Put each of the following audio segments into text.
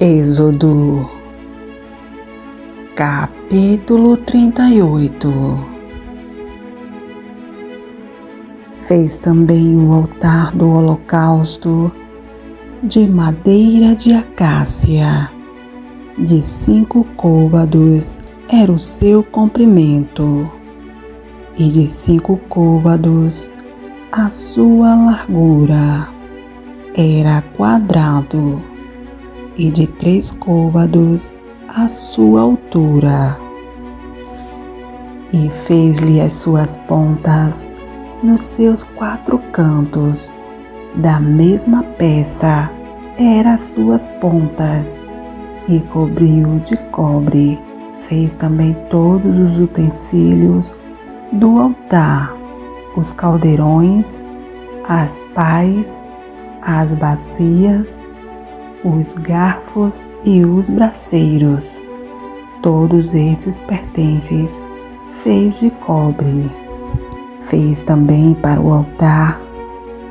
Êxodo, capítulo 38. Fez também o altar do holocausto de madeira de acácia, de 5 côvados era o seu comprimento, e de 5 côvados a sua largura. Era quadrado, e de 3 côvados a sua altura. E fez-lhe as suas pontas nos seus 4 cantos, da mesma peça eram as suas pontas, e cobriu de cobre. Fez também todos os utensílios do altar, os caldeirões, as pás, as bacias, os garfos e os braceiros. Todos esses pertences fez de cobre. Fez também para o altar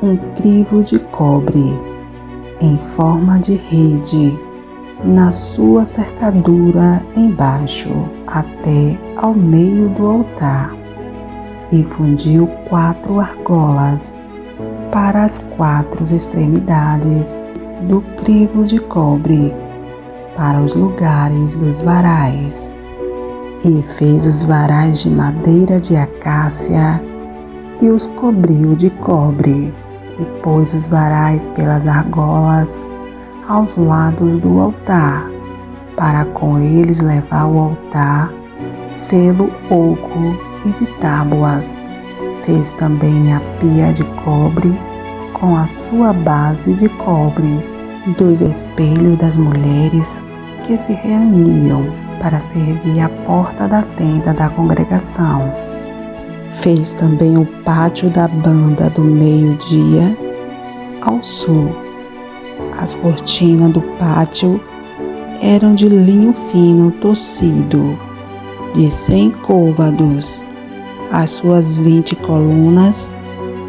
um crivo de cobre, em forma de rede, na sua cercadura embaixo, até ao meio do altar, e fundiu 4 argolas para as 4 extremidades do crivo de cobre, para os lugares dos varais. E fez os varais de madeira de acácia e os cobriu de cobre, e pôs os varais pelas argolas aos lados do altar, para com eles levar o altar, fê-lo oco e de tábuas. Fez também a pia de cobre com a sua base de cobre, dos espelhos das mulheres que se reuniam para servir à porta da tenda da congregação. Fez também o pátio da banda do meio-dia ao sul. As cortinas do pátio eram de linho fino torcido, de 100 côvados, as suas 20 colunas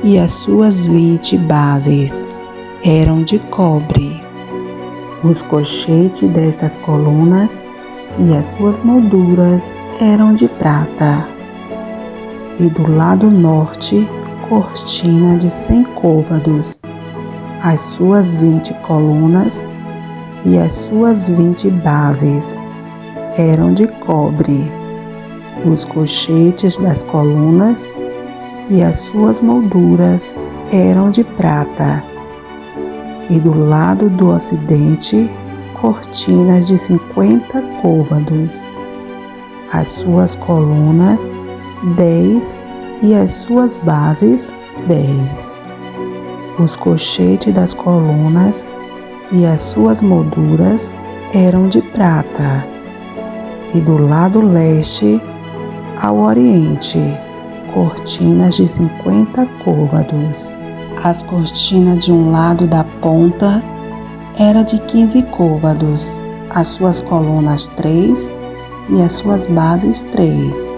e as suas 20 bases eram de cobre. Os cochetes destas colunas e as suas molduras eram de prata. E do lado norte, cortina de 100 côvados, as suas 20 colunas e as suas 20 bases eram de cobre. Os cochetes das colunas e as suas molduras eram de prata. E do lado do ocidente, cortinas de 50 côvados, as suas colunas 10 e as suas bases 10. Os cochetes das colunas e as suas molduras eram de prata. E do lado leste ao oriente, cortinas de 50 côvados. As cortinas de um lado da ponta era de 15 côvados, as suas colunas 3 e as suas bases 3.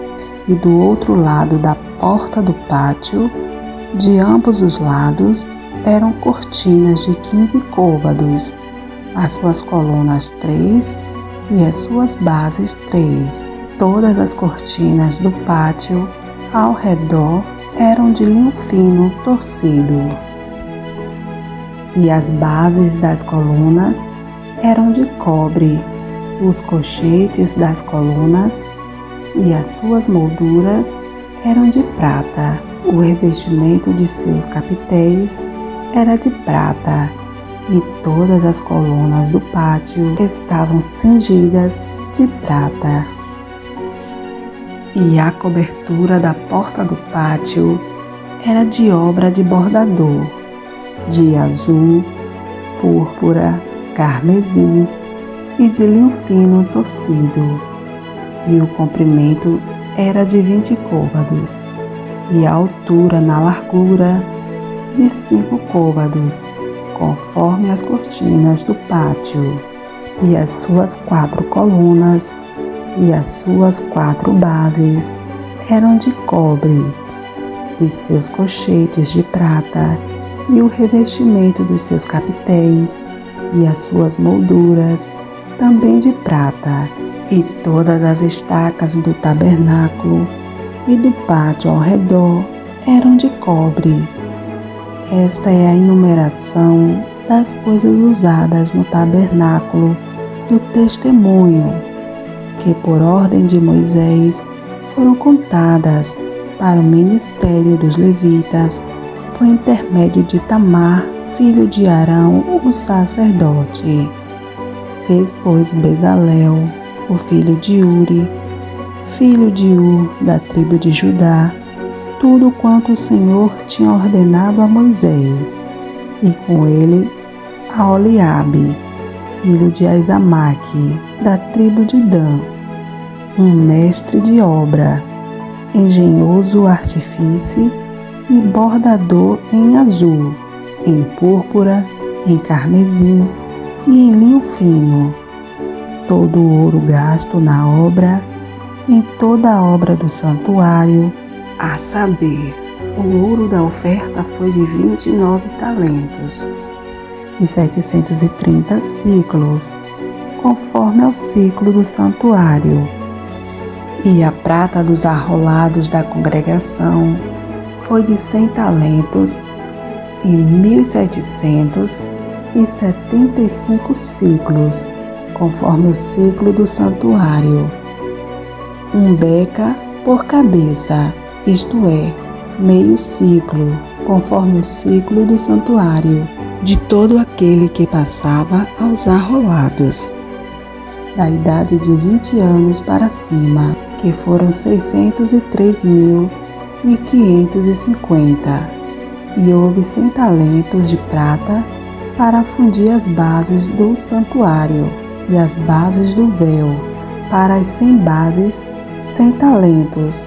E do outro lado da porta do pátio, de ambos os lados, eram cortinas de 15 côvados, as suas colunas 3 e as suas bases 3. Todas as cortinas do pátio ao redor eram de linho fino torcido. E as bases das colunas eram de cobre, os cochetes das colunas e as suas molduras eram de prata. O revestimento de seus capitéis era de prata, e todas as colunas do pátio estavam cingidas de prata. E a cobertura da porta do pátio era de obra de bordador, de azul, púrpura, carmesim e de linho fino torcido. E o comprimento era de 20 côvados, e a altura na largura de 5 côvados, conforme as cortinas do pátio. E as suas 4 colunas e as suas 4 bases eram de cobre, os seus cochetes de prata e o revestimento dos seus capitéis e as suas molduras também de prata, e todas as estacas do tabernáculo e do pátio ao redor eram de cobre. Esta é a enumeração das coisas usadas no tabernáculo do testemunho, que por ordem de Moisés foram contadas para o ministério dos levitas por intermédio de Itamar, filho de Arão, o sacerdote. Fez, pois, Bezalel, o filho de Uri, filho de Ur, da tribo de Judá, tudo quanto o Senhor tinha ordenado a Moisés, e com ele a Oliabe, filho de Aizamaque, da tribo de Dan, um mestre de obra, engenhoso artífice e bordador em azul, em púrpura, em carmesim e em linho fino. Todo o ouro gasto na obra, em toda a obra do santuário, a saber, o ouro da oferta foi de 29 talentos e 730 ciclos, conforme ao ciclo do santuário. E a prata dos arrolados da congregação foi de 100 talentos e 1.775 ciclos, conforme o ciclo do santuário. Um beca por cabeça, isto é, meio ciclo, conforme o ciclo do santuário, de todo aquele que passava aos arrolados, da idade de 20 anos para cima, que foram 603.550, e houve 100 talentos de prata para fundir as bases do santuário e as bases do véu, para as 100 bases, 100 talentos,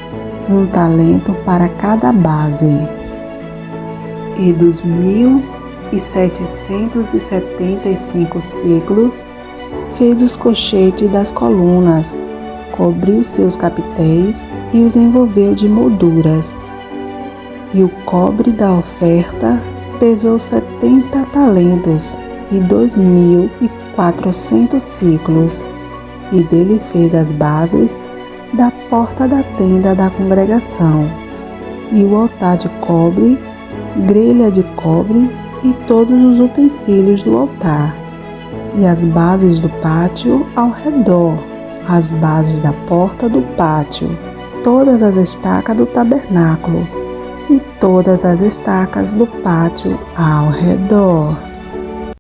1 talento para cada base. E dos 1.775 ciclos, fez os cochetes das colunas, cobriu seus capitéis e os envolveu de molduras. E o cobre da oferta pesou 70 talentos e 2.400 ciclos, e dele fez as bases da porta da tenda da congregação, e o altar de cobre, grelha de cobre e todos os utensílios do altar, e as bases do pátio ao redor, as bases da porta do pátio, todas as estacas do tabernáculo e todas as estacas do pátio ao redor.